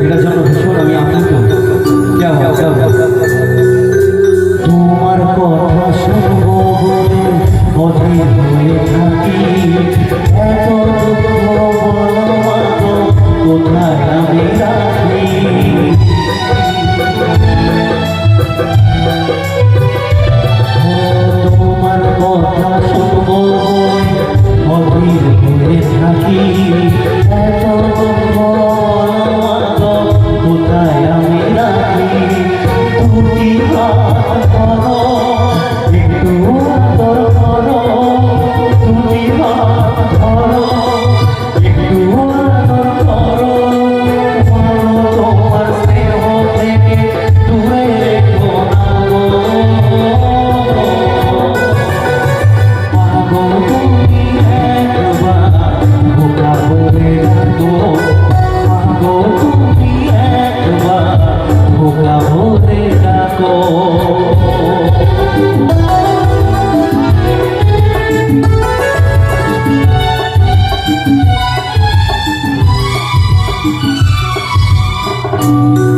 এটার জন্য ভীষণ আমি আপ্লুত। তোমার কথা শুনবো বলে অধীর হয়ে থাকি, এত দুঃখ বলো মাগো কোথায় আমি রাখি। তোমার কথা শুনবো বলে অধীর হয়ে থাকি, এত দুঃখ কোথায় আমি রাখি। তুমি হাত ধরো একটু আদর করো, তুমি হাত ধরো একটু আদর করো, তোমার স্নেহ থেকে দূরে রেখো না গো। মাগো তুমি একবার বোকা করে রাখো, মাগো তুমি একবার বোকা করে রাখো। Thank you.